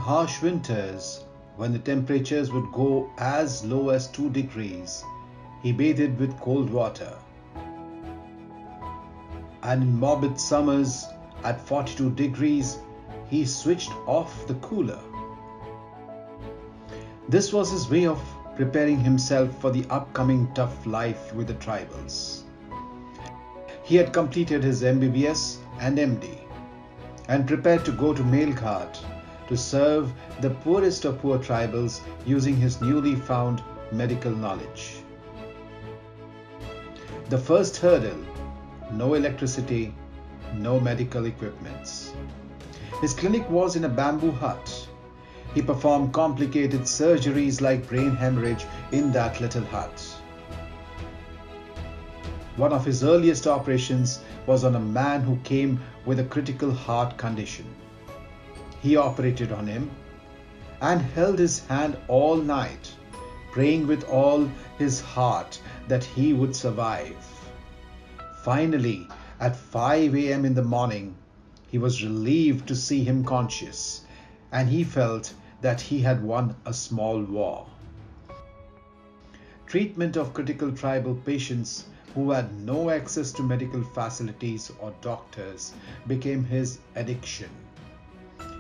harsh winters, when the temperatures would go as low as 2 degrees, he bathed with cold water. And in morbid summers, at 42 degrees, he switched off the cooler. This was his way of preparing himself for the upcoming tough life with the tribals. He had completed his MBBS and MD and prepared to go to Melghat to serve the poorest of poor tribals using his newly found medical knowledge. The first hurdle: no electricity, no medical equipments. His clinic was in a bamboo hut. He performed complicated surgeries like brain hemorrhage in that little hut. One of his earliest operations was on a man who came with a critical heart condition. He operated on him and held his hand all night, praying with all his heart that he would survive. Finally, at 5 a.m. in the morning, he was relieved to see him conscious, and he felt that he had won a small war. Treatment of critical tribal patients who had no access to medical facilities or doctors became his addiction,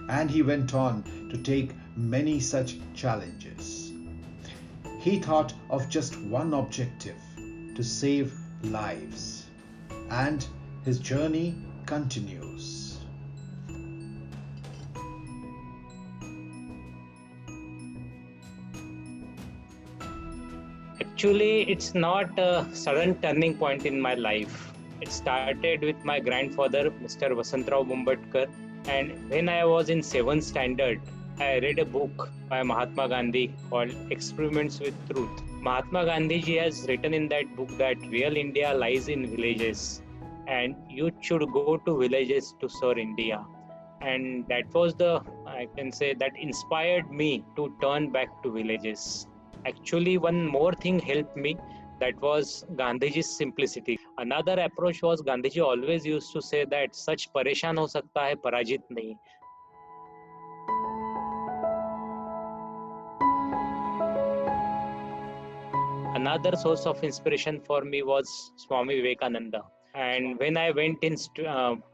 and he went on to take many such challenges. He thought of just one objective: to save lives, and his journey continues. Actually, it's not a sudden turning point in my life. It started with my grandfather, Mr. Vasantrao Bumbatkar, and when I was in 7th standard, I read a book by Mahatma Gandhi called Experiments with Truth. Mahatma Gandhi ji has written in that book that real India lies in villages, and youth should go to villages to serve India. And that was I can say, that inspired me to turn back to villages. Actually, one more thing helped me, that was Gandhiji's simplicity. Another approach was Gandhiji always used to say that सच परेशान हो सकता है पराजित नहीं. Another source of inspiration for me was Swami Vivekananda. And when I went in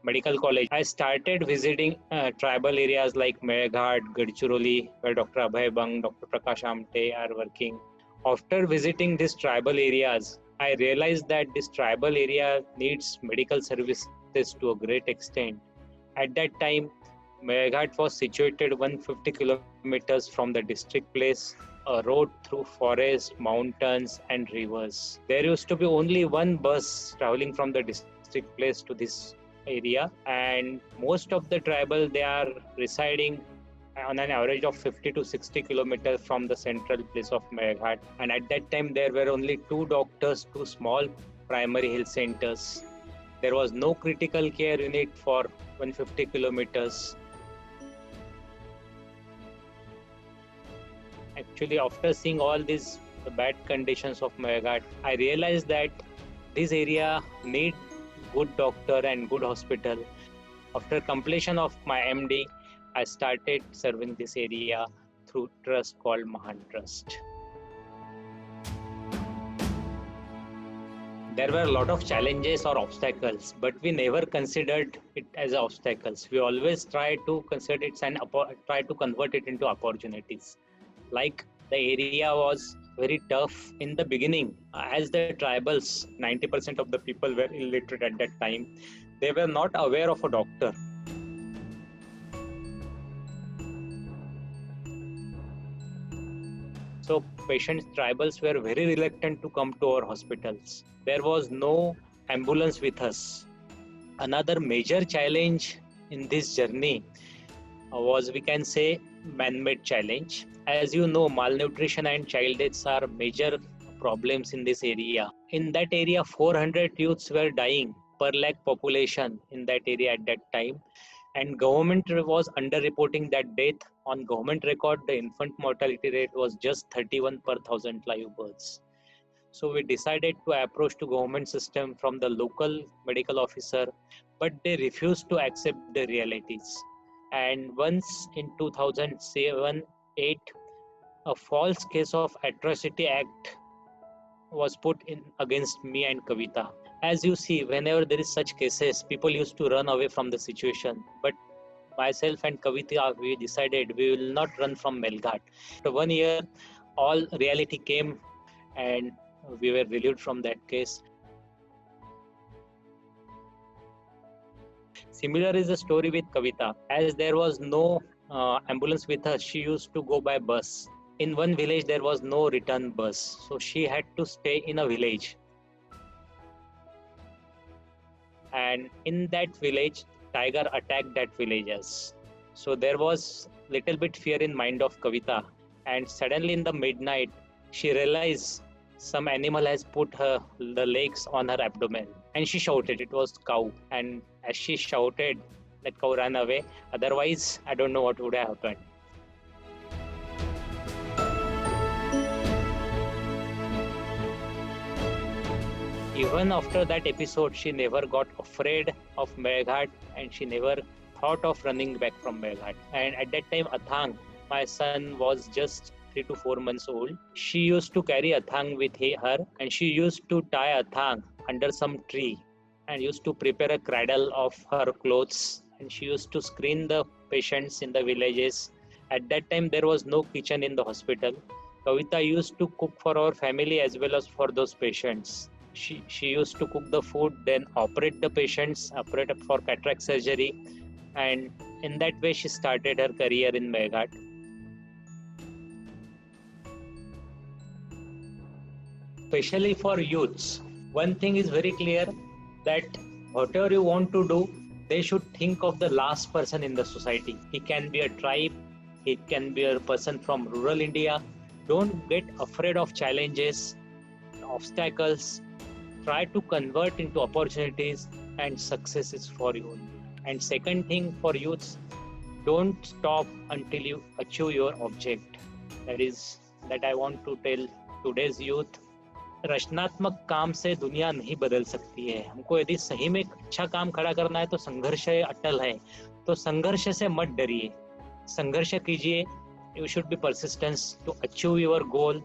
medical college, I started visiting tribal areas like Melghat, Gadchiroli, where Dr. Abhay Bang, Dr. Prakash Amte are working. After visiting these tribal areas, I realized that this tribal area needs medical services to a great extent. At that time, Melghat was situated 150 kilometers from the district place, a road through forest, mountains, and rivers. There used to be only one bus traveling from the district place to this area, and most of the tribal, they are residing on an average of 50 to 60 kilometers from the central place of Melghat. And at that time, there were only 2 doctors, 2 small primary health centers. There was no critical care unit for 150 kilometers. Actually, after seeing all these bad conditions of Melghat, I realized that this area need good doctor and good hospital. After completion of my MD, I started serving this area through trust called Mahan Trust. There were a lot of challenges or obstacles, but we never considered it as obstacles. We always try to consider it and try to convert it into opportunities. Like, the area was very tough in the beginning, as the tribals, 90% of the people were illiterate at that time. They were not aware of a doctor. So patients, tribals, were very reluctant to come to our hospitals. There was no ambulance with us. Another major challenge in this journey was, we can say, man-made challenge. As you know, malnutrition and child deaths are major problems in this area. In that area, 400 youths were dying per lakh population in that area at that time. And government was underreporting that death. On government record, the infant mortality rate was just 31 per 1,000 live births. So we decided to approach to government system from the local medical officer, but they refused to accept the realities. And once in 2007-8, a false case of atrocity act was put in against me and Kavita. As you see, whenever there is such cases, people used to run away from the situation. But myself and Kavita, we decided we will not run from Melghat. After 1 year, all reality came and we were relieved from that case. Similar is the story with Kavita. As there was no ambulance with her, she used to go by bus. In one village, there was no return bus, so she had to stay in a village. And in that village, tiger attacked that villagers. So there was little bit fear in mind of Kavita. And suddenly in the midnight, she realized some animal has put the legs on her abdomen, and she shouted. It was cow, and as she shouted, that cow ran away. Otherwise, I don't know what would have happened. Even after that episode, she never got afraid of Melghat, and she never thought of running back from Melghat. And at that time, Athang, my son, was just 3 to 4 months old. She used to carry Athang with her, and she used to tie Athang under some tree and used to prepare a cradle of her clothes. And she used to screen the patients in the villages. At that time, there was no kitchen in the hospital. Kavita used to cook for our family as well as for those patients. She used to cook the food, then operate the patients, operate for cataract surgery, and in that way she started her career in Melghat. Especially for youths, one thing is very clear, that whatever you want to do, they should think of the last person in the society. He can be a tribe, he can be a person from rural India. Don't get afraid of challenges, obstacles. Try to convert into opportunities, and success is for you. And second thing for youths, don't stop until you achieve your object. That I want to tell today's youth. रचनात्मक काम से दुनिया नहीं बदल सकती है. हमको यदि सही में एक अच्छा काम खड़ा करना है तो संघर्ष अटल है. तो संघर्ष से मत डरिए, संघर्ष कीजिए. You should be persistent to achieve your goal.